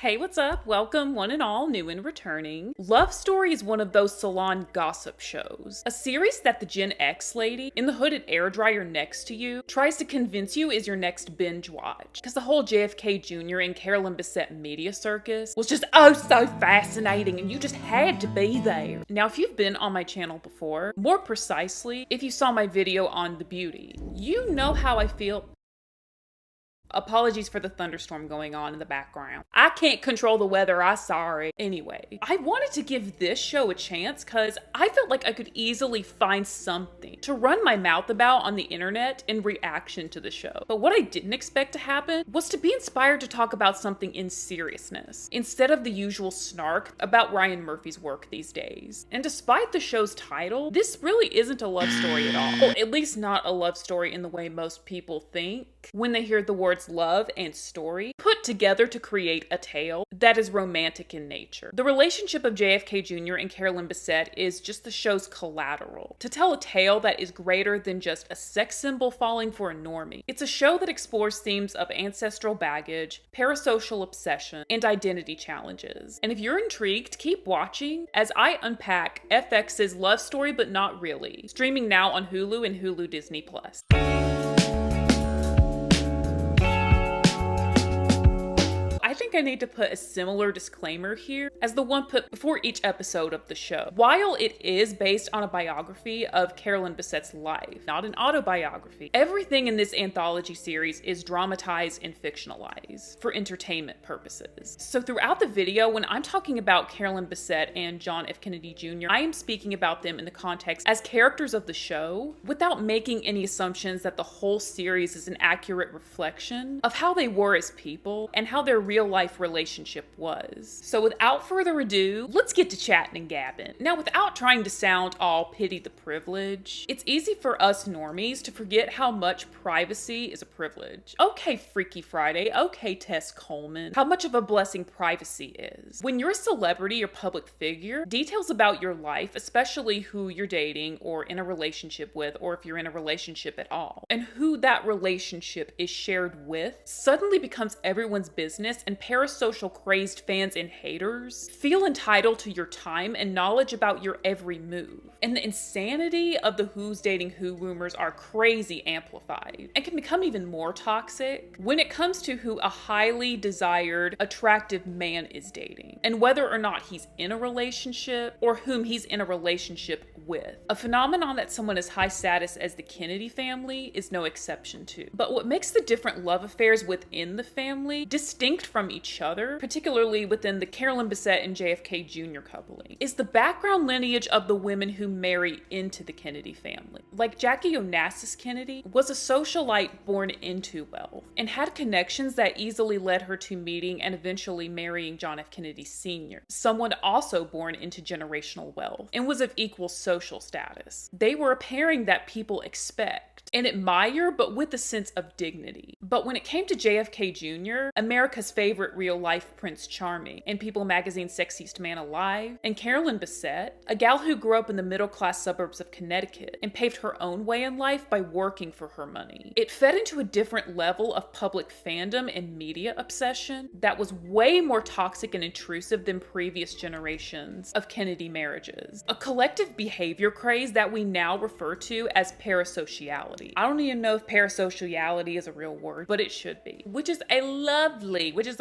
Hey, what's up? Welcome, one and all, new and returning. Love Story is one of those salon gossip shows. A series that the Gen X lady in the hooded airdryer next to you tries to convince you is your next binge watch. Because the whole JFK Jr. and Carolyn Bessette media circus was just oh so fascinating and you just had to be there. Now, if you've been on my channel before, more precisely, if you saw my video on The Beauty, you know how I feel. Apologies for the thunderstorm going on in the background. I can't control the weather, I'm sorry. Anyway, I wanted to give this show a chance because I felt like I could easily find something to run my mouth about on the internet in reaction to the show. But what I didn't expect to happen was to be inspired to talk about something in seriousness, instead of the usual snark about Ryan Murphy's work these days. And despite the show's title, this really isn't a love story at all. Or at least not a love story in the way most people think when they hear the words love and story put together to create a tale that is romantic in nature. The relationship of JFK Jr. and Carolyn Bessette is just the show's collateral to tell a tale that is greater than just a sex symbol falling for a normie. It's a show that explores themes of ancestral baggage, parasocial obsession, and identity challenges. And if you're intrigued, keep watching as I unpack FX's Love Story But Not Really, streaming now on Hulu and Hulu Disney+. I think I need to put a similar disclaimer here as the one put before each episode of the show. While it is based on a biography of Carolyn Bessette's life, not an autobiography, everything in this anthology series is dramatized and fictionalized for entertainment purposes. So throughout the video, when I'm talking about Carolyn Bessette and John F. Kennedy Jr., I am speaking about them in the context as characters of the show without making any assumptions that the whole series is an accurate reflection of how they were as people and how their real life relationship was. So without further ado, let's get to chatting and gabbing. Now, without trying to sound all pity the privilege, it's easy for us normies to forget how much privacy is a privilege. Okay, Freaky Friday, okay, Tess Coleman, how much of a blessing privacy is. When you're a celebrity or public figure, details about your life, especially who you're dating or in a relationship with, or if you're in a relationship at all, and who that relationship is shared with, suddenly becomes everyone's business, and parasocial crazed fans and haters feel entitled to your time and knowledge about your every move. And the insanity of the who's dating who rumors are crazy amplified and can become even more toxic when it comes to who a highly desired, attractive man is dating and whether or not he's in a relationship or whom he's in a relationship with. A phenomenon that someone as high status as the Kennedy family is no exception to. But what makes the different love affairs within the family distinct from each other, particularly within the Carolyn Bessette and JFK Jr. coupling, is the background lineage of the women who marry into the Kennedy family. Like Jackie Onassis Kennedy was a socialite born into wealth and had connections that easily led her to meeting and eventually marrying John F. Kennedy Sr., someone also born into generational wealth and was of equal social status. They were a pairing that people expect and admire, but with a sense of dignity. But when it came to JFK Jr., America's favorite real-life Prince Charming, and People magazine's sexiest man alive, and Carolyn Bessette, a gal who grew up in the middle-class suburbs of Connecticut and paved her own way in life by working for her money. It fed into a different level of public fandom and media obsession that was way more toxic and intrusive than previous generations of Kennedy marriages. A collective behavior craze that we now refer to as parasociality. I don't even know if parasociality is a real word, but it should be, which is a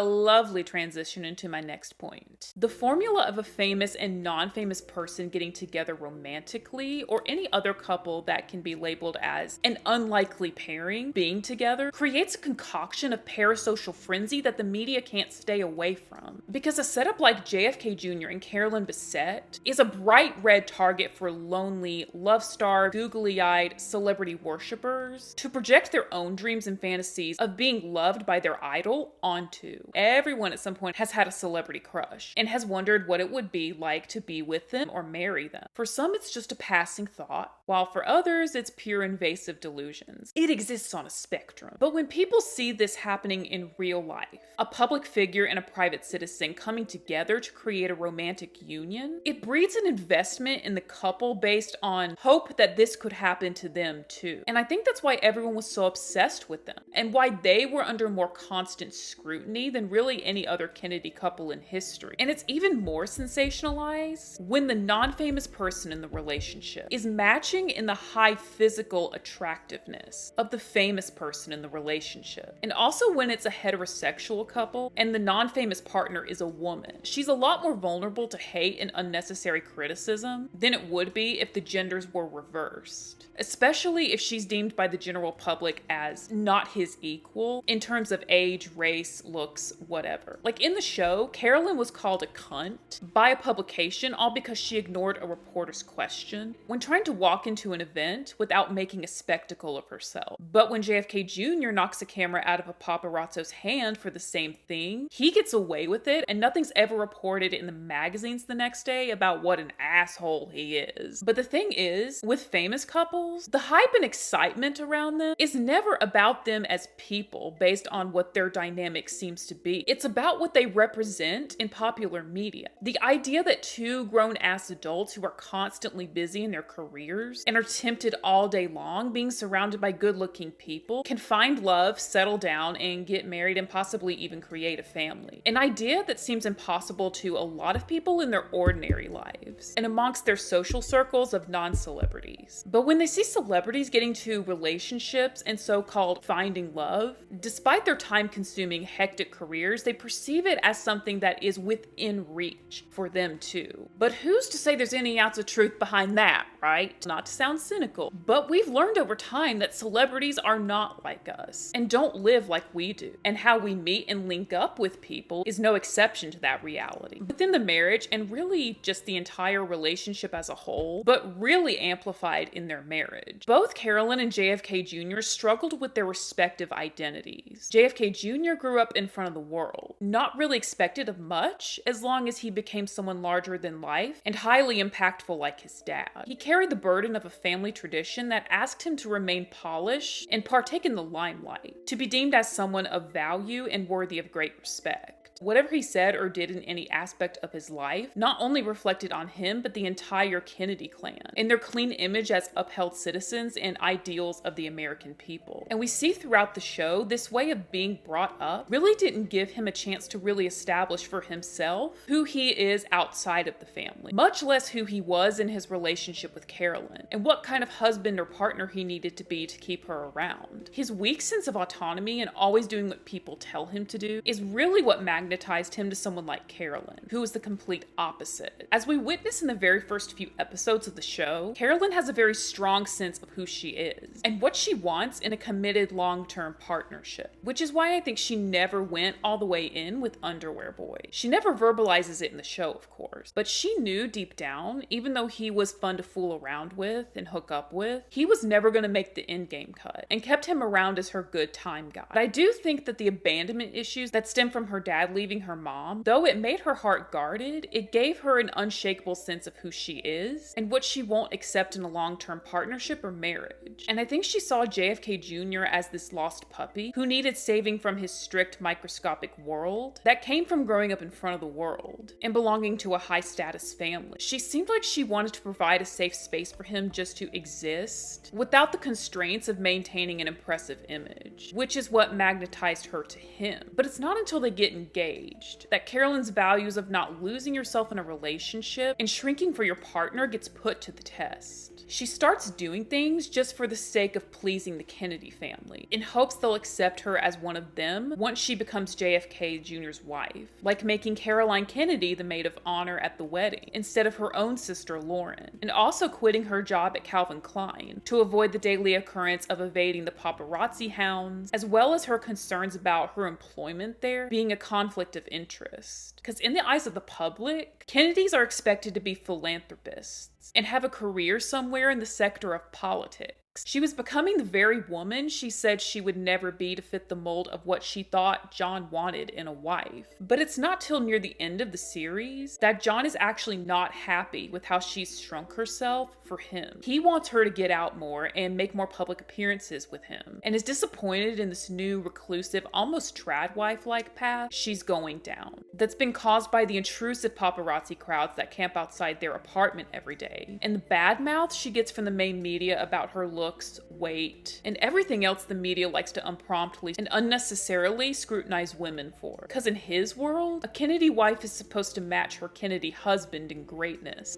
lovely transition into my next point. The formula of a famous and non-famous person getting together romantically, or any other couple that can be labeled as an unlikely pairing being together, creates a concoction of parasocial frenzy that the media can't stay away from. Because a setup like JFK Jr. and Carolyn Bessette is a bright red target for lonely, love-starved, googly-eyed celebrity worshippers to project their own dreams and fantasies of being loved by their idol onto. Everyone at some point has had a celebrity crush and has wondered what it would be like to be with them or marry them. For some, it's just a passing thought. while for others, it's pure invasive delusions. It exists on a spectrum. But when people see this happening in real life, a public figure and a private citizen coming together to create a romantic union, it breeds an investment in the couple based on hope that this could happen to them too. And I think that's why everyone was so obsessed with them, and why they were under more constant scrutiny than really any other Kennedy couple in history. And it's even more sensationalized when the non-famous person in the relationship is matching in the high physical attractiveness of the famous person in the relationship. And also when it's a heterosexual couple and the non-famous partner is a woman. She's a lot more vulnerable to hate and unnecessary criticism than it would be if the genders were reversed, especially if she's deemed by the general public as not his equal in terms of age, race, looks, whatever. Like in the show, Carolyn was called a cunt by a publication all because she ignored a reporter's question when trying to walk into an event without making a spectacle of herself. But when JFK Jr. knocks a camera out of a paparazzo's hand for the same thing, he gets away with it, and nothing's ever reported in the magazines the next day about what an asshole he is. But the thing is, with famous couples, the hype and excitement around them is never about them as people based on what their dynamic seems to be. It's about what they represent in popular media. The idea that two grown-ass adults who are constantly busy in their careers and are tempted all day long being surrounded by good-looking people can find love, settle down, and get married and possibly even create a family. An idea that seems impossible to a lot of people in their ordinary lives and amongst their social circles of non-celebrities. But when they see celebrities getting to relationships and so-called finding love, despite their time-consuming, hectic careers, they perceive it as something that is within reach for them too. But who's to say there's any ounce of truth behind that, right? Not to sound cynical, but we've learned over time that celebrities are not like us and don't live like we do. And how we meet and link up with people is no exception to that reality. Within the marriage, and really just the entire relationship as a whole, but really amplified in their marriage, both Carolyn and JFK Jr. struggled with their respective identities. JFK Jr. grew up in front of the world, not really expected of much as long as he became someone larger than life and highly impactful like his dad. He carried the burden of a family tradition that asked him to remain polished and partake in the limelight, to be deemed as someone of value and worthy of great respect. Whatever he said or did in any aspect of his life not only reflected on him, but the entire Kennedy clan and their clean image as upheld citizens and ideals of the American people. And we see throughout the show, this way of being brought up really didn't give him a chance to really establish for himself who he is outside of the family, much less who he was in his relationship with Carolyn and what kind of husband or partner he needed to be to keep her around. His weak sense of autonomy and always doing what people tell him to do is really what magnetized him to someone like Carolyn, who was the complete opposite. As we witness in the very first few episodes of the show, Carolyn has a very strong sense of who she is and what she wants in a committed long-term partnership, which is why I think she never went all the way in with Underwear Boy. She never verbalizes it in the show, of course, but she knew deep down, even though he was fun to fool around with and hook up with, he was never going to make the endgame cut, and kept him around as her good time guy. But I do think that the abandonment issues that stem from her dad leaving her mom, though it made her heart guarded, it gave her an unshakable sense of who she is and what she won't accept in a long-term partnership or marriage. And I think she saw JFK Jr. as this lost puppy who needed saving from his strict microscopic world that came from growing up in front of the world and belonging to a high-status family. She seemed like she wanted to provide a safe space for him just to exist without the constraints of maintaining an impressive image, which is what magnetized her to him. But it's not until they get engaged that Carolyn's values of not losing yourself in a relationship and shrinking for your partner gets put to the test. She starts doing things just for the sake of pleasing the Kennedy family, in hopes they'll accept her as one of them once she becomes JFK Jr.'s wife, like making Caroline Kennedy the maid of honor at the wedding, instead of her own sister Lauren, and also quitting her job at Calvin Klein to avoid the daily occurrence of evading the paparazzi hounds, as well as her concerns about her employment there being a conflict of interest. Because in the eyes of the public, Kennedys are expected to be philanthropists and have a career somewhere in the sector of politics. She was becoming the very woman she said she would never be to fit the mold of what she thought John wanted in a wife. But it's not till near the end of the series that John is actually not happy with how she's shrunk herself for him. He wants her to get out more and make more public appearances with him, and is disappointed in this new reclusive, almost trad wife-like path she's going down that's been caused by the intrusive paparazzi crowds that camp outside their apartment every day, and the bad mouth she gets from the main media about her looks, weight, and everything else the media likes to unpromptly and unnecessarily scrutinize women for. Because in his world, a Kennedy wife is supposed to match her Kennedy husband in greatness.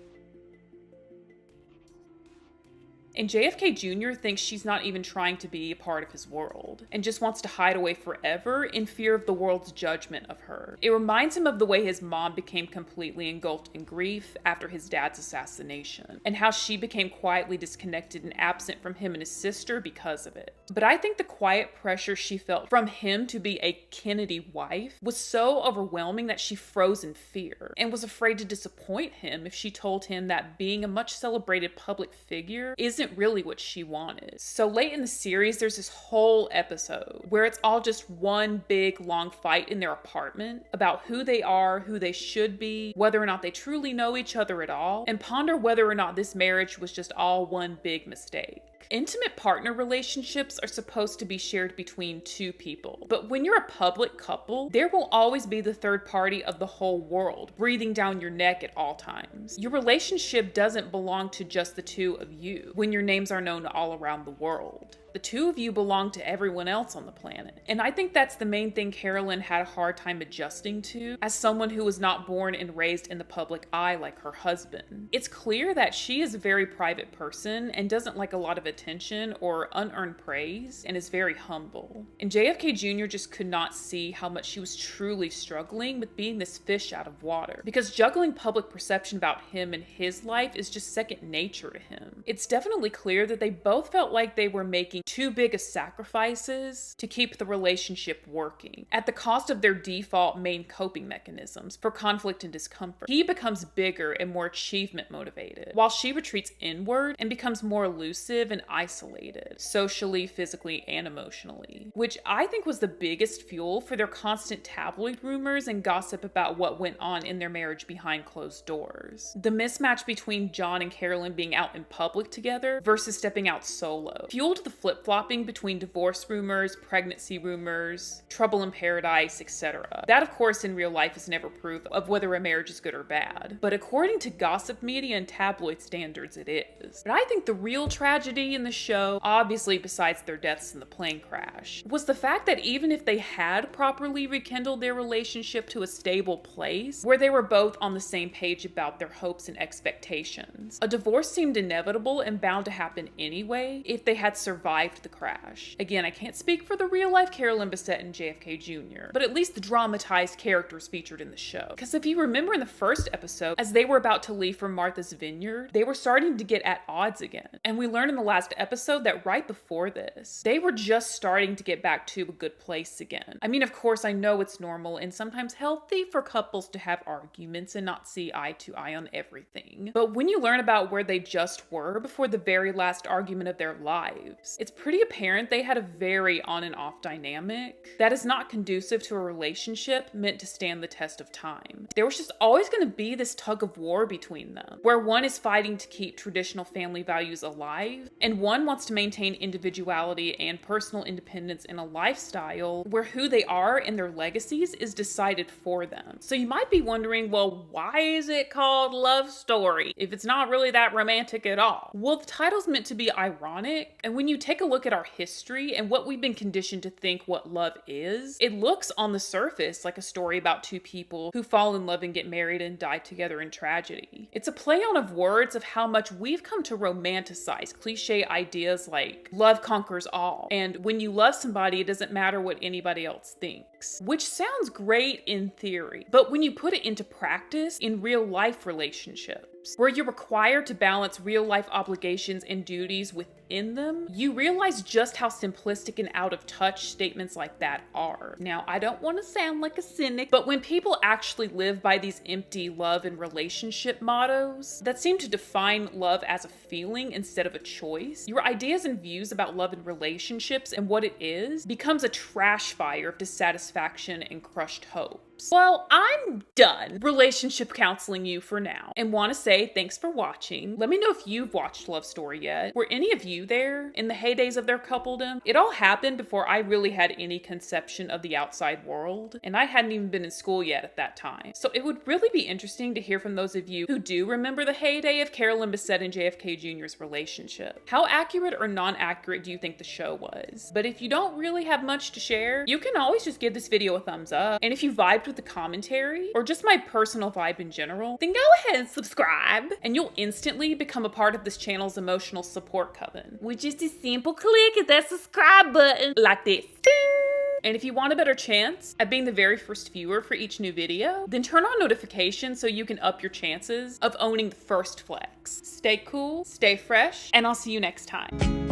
And JFK Jr. thinks she's not even trying to be a part of his world, and just wants to hide away forever in fear of the world's judgment of her. It reminds him of the way his mom became completely engulfed in grief after his dad's assassination, and how she became quietly disconnected and absent from him and his sister because of it. But I think the quiet pressure she felt from him to be a Kennedy wife was so overwhelming that she froze in fear, and was afraid to disappoint him if she told him that being a much celebrated public figure isn't really what she wanted. So late in the series, there's this whole episode where it's all just one big long fight in their apartment about who they are, who they should be, whether or not they truly know each other at all, and ponder whether or not this marriage was just all one big mistake. Intimate partner relationships are supposed to be shared between two people, but when you're a public couple, there will always be the third party of the whole world breathing down your neck at all times. Your relationship doesn't belong to just the two of you when your names are known all around the world. The two of you belong to everyone else on the planet. And I think that's the main thing Carolyn had a hard time adjusting to as someone who was not born and raised in the public eye like her husband. It's clear that she is a very private person and doesn't like a lot of attention or unearned praise, and is very humble. And JFK Jr. just could not see how much she was truly struggling with being this fish out of water, because juggling public perception about him and his life is just second nature to him. It's definitely clear that they both felt like they were making too big of sacrifices to keep the relationship working, at the cost of their default main coping mechanisms for conflict and discomfort. He becomes bigger and more achievement motivated, while she retreats inward and becomes more elusive and isolated, socially, physically, and emotionally, which I think was the biggest fuel for their constant tabloid rumors and gossip about what went on in their marriage behind closed doors. The mismatch between John and Carolyn being out in public together versus stepping out solo fueled the flip-flopping between divorce rumors, pregnancy rumors, trouble in paradise, etc. That, of course, in real life is never proof of whether a marriage is good or bad, but according to gossip media and tabloid standards, it is. But I think the real tragedy in the show, obviously besides their deaths in the plane crash, was the fact that even if they had properly rekindled their relationship to a stable place, where they were both on the same page about their hopes and expectations, a divorce seemed inevitable and bound to happen anyway if they had survived the crash. Again, I can't speak for the real-life Carolyn Bessette and JFK Jr., but at least the dramatized characters featured in the show. Because if you remember in the first episode, as they were about to leave for Martha's Vineyard, they were starting to get at odds again. And we learned in the last episode that right before this, they were just starting to get back to a good place again. I mean, of course, I know it's normal and sometimes healthy for couples to have arguments and not see eye to eye on everything. But when you learn about where they just were before the very last argument of their lives, it's pretty apparent they had a very on and off dynamic that is not conducive to a relationship meant to stand the test of time. There was just always going to be this tug of war between them, where one is fighting to keep traditional family values alive, and one wants to maintain individuality and personal independence in a lifestyle where who they are and their legacies is decided for them. So you might be wondering, well, why is it called Love Story if it's not really that romantic at all? Well, the title's meant to be ironic, and when you take a look at our history and what we've been conditioned to think what love is, it looks on the surface like a story about two people who fall in love and get married and die together in tragedy. It's a play on of words of how much we've come to romanticize cliche ideas like love conquers all, and when you love somebody, it doesn't matter what anybody else thinks, which sounds great in theory, but when you put it into practice in real life relationships, where you're required to balance real-life obligations and duties within them, you realize just how simplistic and out of touch statements like that are. Now, I don't want to sound like a cynic, but when people actually live by these empty love and relationship mottos that seem to define love as a feeling instead of a choice, your ideas and views about love and relationships and what it is becomes a trash fire of dissatisfaction and crushed hope. Well, I'm done relationship counseling you for now and want to say thanks for watching. Let me know if you've watched Love Story yet. Were any of you there in the heydays of their coupledom? It all happened before I really had any conception of the outside world, and I hadn't even been in school yet at that time. So it would really be interesting to hear from those of you who do remember the heyday of Carolyn Bessette and JFK Jr.'s relationship. How accurate or non-accurate do you think the show was? But if you don't really have much to share, you can always just give this video a thumbs up. And if you vibed with the commentary or just my personal vibe in general, then go ahead and subscribe and you'll instantly become a part of this channel's emotional support coven with just a simple click of that subscribe button like this. Ding! And if you want a better chance at being the very first viewer for each new video, then turn on notifications so you can up your chances of owning the first flex. Stay cool, stay fresh, and I'll see you next time.